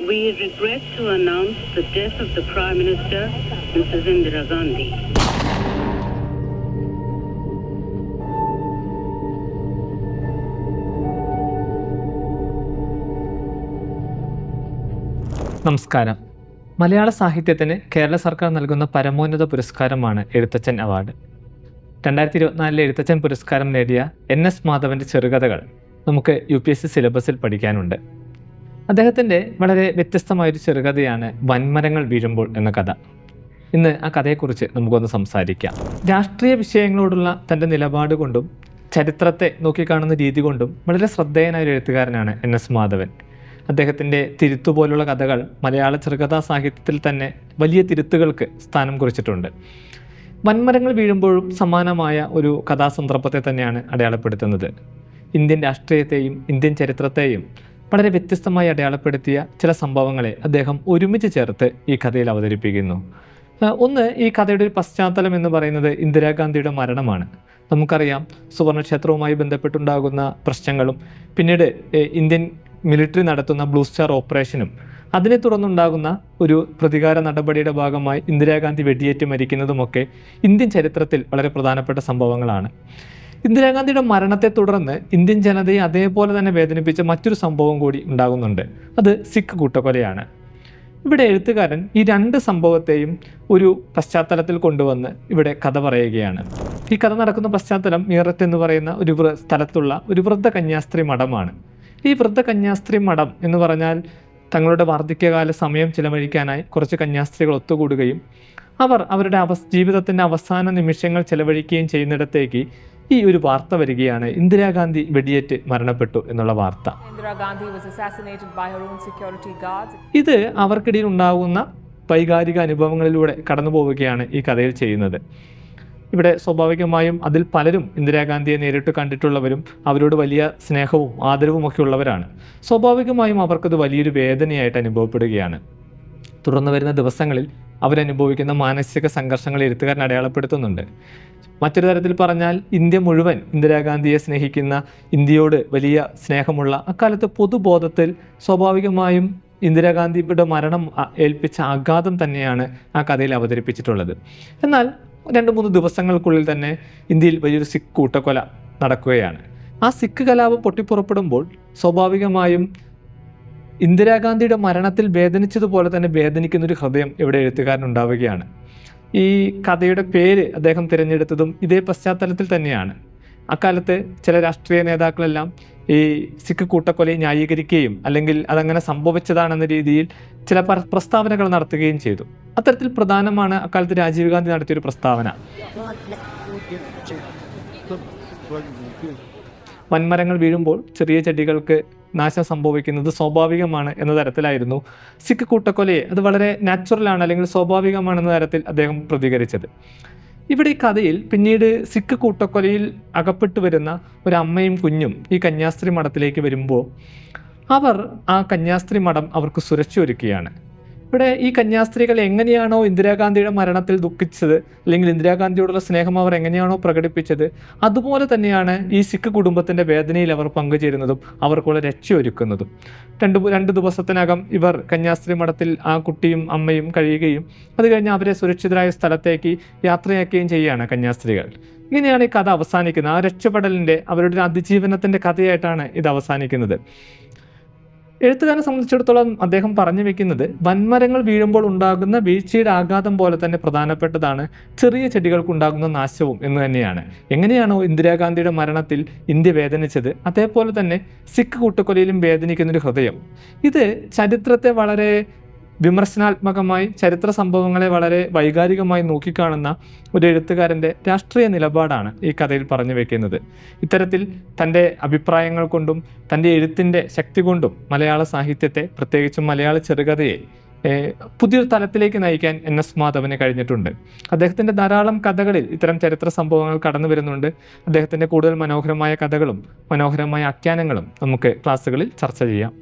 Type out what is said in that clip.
We regret to announce the death of the Prime Minister, Mrs. Indira Gandhi. നമസ്കാരം. മലയാള സാഹിത്യത്തിന് കേരള സർക്കാർ നൽകുന്ന പരമോന്നത പുരസ്കാരമാണ് Ezhuthachan award. 2024 Ezhuthachan പുരസ്കാരം നേടിയ NS മാധവൻ്റെ ചെറുകഥകൾ നമുക്ക് UPSC സിലബസിൽ പഠിക്കാനുണ്ട്. അദ്ദേഹത്തിൻ്റെ വളരെ വ്യത്യസ്തമായൊരു ചെറുകഥയാണ് വൻമരങ്ങൾ വീഴുമ്പോൾ എന്ന കഥ. ഇന്ന് ആ കഥയെക്കുറിച്ച് നമുക്കൊന്ന് സംസാരിക്കാം. രാഷ്ട്രീയ വിഷയങ്ങളോടുള്ള തൻ്റെ നിലപാട് കൊണ്ടും ചരിത്രത്തെ നോക്കിക്കാണുന്ന രീതി കൊണ്ടും വളരെ ശ്രദ്ധേയനായ ഒരു എഴുത്തുകാരനാണ് NS മാധവൻ. അദ്ദേഹത്തിൻ്റെ തിരുത്തു പോലുള്ള കഥകൾ മലയാള ചെറുകഥാ സാഹിത്യത്തിൽ തന്നെ വലിയ തിരുത്തുകൾക്ക് സ്ഥാനം കുറിച്ചിട്ടുണ്ട്. വൻമരങ്ങൾ വീഴുമ്പോഴും സമാനമായ ഒരു കഥാസന്ദർഭത്തെ തന്നെയാണ് അടയാളപ്പെടുത്തുന്നത്. ഇന്ത്യൻ രാഷ്ട്രീയത്തെയും ഇന്ത്യൻ ചരിത്രത്തെയും വളരെ വ്യത്യസ്തമായി അടയാളപ്പെടുത്തിയ ചില സംഭവങ്ങളെ അദ്ദേഹം ഒരുമിച്ച് ചേർത്ത് ഈ കഥയിൽ അവതരിപ്പിക്കുന്നു. ഒന്ന്, ഈ കഥയുടെ ഒരു പശ്ചാത്തലം എന്ന് പറയുന്നത് ഇന്ദിരാഗാന്ധിയുടെ മരണമാണ്. നമുക്കറിയാം, സുവർണക്ഷേത്രവുമായി ബന്ധപ്പെട്ടുണ്ടാകുന്ന പ്രശ്നങ്ങളും പിന്നീട് ഇന്ത്യൻ മിലിറ്ററി നടത്തുന്ന ബ്ലൂ സ്റ്റാർ ഓപ്പറേഷനും അതിനെ തുടർന്നുണ്ടാകുന്ന ഒരു പ്രതികാര നടപടിയുടെ ഭാഗമായി ഇന്ദിരാഗാന്ധി വെടിയേറ്റ് മരിക്കുന്നതുമൊക്കെ ഇന്ത്യൻ ചരിത്രത്തിൽ വളരെ പ്രധാനപ്പെട്ട സംഭവങ്ങളാണ്. ഇന്ദിരാഗാന്ധിയുടെ മരണത്തെ തുടർന്ന് ഇന്ത്യൻ ജനതയെ അതേപോലെ തന്നെ വേദനിപ്പിച്ച മറ്റൊരു സംഭവം കൂടി ഉണ്ടാകുന്നുണ്ട്. അത് സിഖ് കൂട്ടക്കൊലയാണ്. ഇവിടെ എഴുത്തുകാരൻ ഈ രണ്ട് സംഭവത്തെയും ഒരു പശ്ചാത്തലത്തിൽ കൊണ്ടുവന്ന് ഇവിടെ കഥ പറയുകയാണ്. ഈ കഥ നടക്കുന്ന പശ്ചാത്തലം മീററ്റ് എന്ന് പറയുന്ന ഒരു സ്ഥലത്തുള്ള ഒരു വൃദ്ധ കന്യാസ്ത്രീ മഠമാണ്. ഈ വൃദ്ധ കന്യാസ്ത്രീ മഠം എന്ന് പറഞ്ഞാൽ തങ്ങളുടെ വാർദ്ധക്യകാല സമയം ചിലവഴിക്കാനായി കുറച്ച് കന്യാസ്ത്രീകൾ ഒത്തുകൂടുകയും അവർ അവരുടെ ജീവിതത്തിൻ്റെ അവസാന നിമിഷങ്ങൾ ചിലവഴിക്കുകയും ചെയ്യുന്നിടത്തേക്ക് ഈ ഒരു വാർത്ത വരികയാണ്: ഇന്ദിരാഗാന്ധി വെടിയേറ്റ് മരണപ്പെട്ടു എന്നുള്ള വാർത്ത. ഇത് അവർക്കിടയിൽ ഉണ്ടാകുന്ന വൈകാരിക അനുഭവങ്ങളിലൂടെ കടന്നു പോവുകയാണ് ഈ കഥയിൽ ചെയ്യുന്നത്. ഇവിടെ സ്വാഭാവികമായും അതിൽ പലരും ഇന്ദിരാഗാന്ധിയെ നേരിട്ട് കണ്ടിട്ടുള്ളവരും അവരോട് വലിയ സ്നേഹവും ആദരവും ഒക്കെ ഉള്ളവരാണ്. സ്വാഭാവികമായും അവർക്കത് വലിയൊരു വേദനയായിട്ട് അനുഭവപ്പെടുകയാണ്. തുടർന്ന് വരുന്ന ദിവസങ്ങളിൽ അവരനുഭവിക്കുന്ന മാനസിക സംഘർഷങ്ങൾ എഴുത്തുകാരൻ അടയാളപ്പെടുത്തുന്നുണ്ട്. മറ്റൊരു തരത്തിൽ പറഞ്ഞാൽ, ഇന്ത്യ മുഴുവൻ ഇന്ദിരാഗാന്ധിയെ സ്നേഹിക്കുന്ന, ഇന്ത്യയോട് വലിയ സ്നേഹമുള്ള അക്കാലത്ത് പൊതുബോധത്തിൽ സ്വാഭാവികമായും ഇന്ദിരാഗാന്ധിയുടെ മരണം ഏൽപ്പിച്ച ആഘാതം തന്നെയാണ് ആ കഥയിൽ അവതരിപ്പിച്ചിട്ടുള്ളത്. എന്നാൽ 2-3 ദിവസങ്ങൾക്കുള്ളിൽ തന്നെ ഇന്ത്യയിൽ വലിയൊരു സിഖ് കൂട്ടക്കൊല നടക്കുകയാണ്. ആ സിഖ് കലാപം പൊട്ടിപ്പുറപ്പെടുമ്പോൾ സ്വാഭാവികമായും ഇന്ദിരാഗാന്ധിയുടെ മരണത്തിൽ വേദനിച്ചതുപോലെ തന്നെ വേദനിക്കുന്നൊരു ഹൃദയം ഇവിടെ എഴുത്തുകാരനുണ്ടാവുകയാണ്. ഈ കഥയുടെ പേര് അദ്ദേഹം തിരഞ്ഞെടുത്തതും ഇതേ പശ്ചാത്തലത്തിൽ തന്നെയാണ്. അക്കാലത്ത് ചില രാഷ്ട്രീയ നേതാക്കളെല്ലാം ഈ സിഖ് കൂട്ടക്കൊലയെ ന്യായീകരിക്കുകയും അല്ലെങ്കിൽ അതങ്ങനെ സംഭവിച്ചതാണെന്ന രീതിയിൽ ചില പ്രസ്താവനകൾ നടത്തുകയും ചെയ്തു. അത്തരത്തിൽ പ്രധാനമാണ് അക്കാലത്ത് രാജീവ് ഗാന്ധി നടത്തിയൊരു പ്രസ്താവന. വൻമരങ്ങൾ വീഴുമ്പോൾ ചെറിയ ചെടികൾക്ക് നാശം സംഭവിക്കുന്നത് സ്വാഭാവികമാണ് എന്ന തരത്തിലായിരുന്നു സിഖ് കൂട്ടക്കൊലയെ, അത് വളരെ നാച്ചുറലാണ് അല്ലെങ്കിൽ സ്വാഭാവികമാണെന്ന തരത്തിൽ അദ്ദേഹം പ്രതികരിച്ചത്. ഇവിടെ ഈ കഥയിൽ പിന്നീട് സിഖ് കൂട്ടക്കൊലയിൽ അകപ്പെട്ടു വരുന്ന ഒരു അമ്മയും കുഞ്ഞും ഈ കന്യാസ്ത്രീ മഠത്തിലേക്ക് വരുമ്പോൾ അവർ ആ കന്യാസ്ത്രീ മഠം അവർക്ക് സുരക്ഷ ഒരുക്കുകയാണ്. ഇവിടെ ഈ കന്യാസ്ത്രീകൾ എങ്ങനെയാണോ ഇന്ദിരാഗാന്ധിയുടെ മരണത്തിൽ ദുഃഖിച്ചത് അല്ലെങ്കിൽ ഇന്ദിരാഗാന്ധിയോടുള്ള സ്നേഹം അവർ എങ്ങനെയാണോ പ്രകടിപ്പിച്ചത്, അതുപോലെ തന്നെയാണ് ഈ സിഖ് കുടുംബത്തിൻ്റെ വേദനയിൽ അവർ പങ്കുചേരുന്നതും അവർക്കുള്ള രക്ഷയൊരുക്കുന്നതും. രണ്ട് ദിവസത്തിനകം ഇവർ കന്യാസ്ത്രീ മഠത്തിൽ ആ കുട്ടിയും അമ്മയും കഴിയുകയും അത് കഴിഞ്ഞ് അവരെ സുരക്ഷിതരായ സ്ഥലത്തേക്ക് യാത്രയാക്കുകയും ചെയ്യുകയാണ് കന്യാസ്ത്രീകൾ. ഇങ്ങനെയാണ് ഈ കഥ അവസാനിക്കുന്നത്. ആ രക്ഷപ്പെടലിൻ്റെ, അവരുടെ അതിജീവനത്തിൻ്റെ കഥയായിട്ടാണ് ഇത് അവസാനിക്കുന്നത്. എഴുത്തുകാരനെ സംബന്ധിച്ചിടത്തോളം അദ്ദേഹം പറഞ്ഞു വെക്കുന്നത്, വൻമരങ്ങൾ വീഴുമ്പോൾ ഉണ്ടാകുന്ന വീഴ്ചയുടെ ആഘാതം പോലെ തന്നെ പ്രധാനപ്പെട്ടതാണ് ചെറിയ ചെടികൾക്കുണ്ടാകുന്ന നാശവും എന്ന് തന്നെയാണ്. എങ്ങനെയാണോ ഇന്ദിരാഗാന്ധിയുടെ മരണത്തിൽ ഇന്ത്യ വേദനിച്ചത്, അതേപോലെ തന്നെ സിഖ് കൂട്ടക്കൊലയിലും വേദനിക്കുന്നൊരു ഹൃദയം. ഇത് ചരിത്രത്തെ വളരെ വിമർശനാത്മകമായി, ചരിത്ര സംഭവങ്ങളെ വളരെ വൈകാരികമായി നോക്കിക്കാണുന്ന ഒരു എഴുത്തുകാരൻ്റെ രാഷ്ട്രീയ നിലപാടാണ് ഈ കഥയിൽ പറഞ്ഞു വെക്കുന്നത്. ഇത്തരത്തിൽ തൻ്റെ അഭിപ്രായങ്ങൾ കൊണ്ടും തൻ്റെ എഴുത്തിൻ്റെ ശക്തി കൊണ്ടും മലയാള സാഹിത്യത്തെ, പ്രത്യേകിച്ചും മലയാള ചെറുകഥയെ പുതിയൊരു തലത്തിലേക്ക് നയിക്കാൻ NS മാധവന് കഴിഞ്ഞിട്ടുണ്ട്. അദ്ദേഹത്തിൻ്റെ ധാരാളം കഥകളിൽ ഇത്തരം ചരിത്ര സംഭവങ്ങൾ കടന്നു വരുന്നുണ്ട്. അദ്ദേഹത്തിൻ്റെ കൂടുതൽ മനോഹരമായ കഥകളും മനോഹരമായ ആഖ്യാനങ്ങളും നമുക്ക് ക്ലാസ്സുകളിൽ ചർച്ച ചെയ്യാം.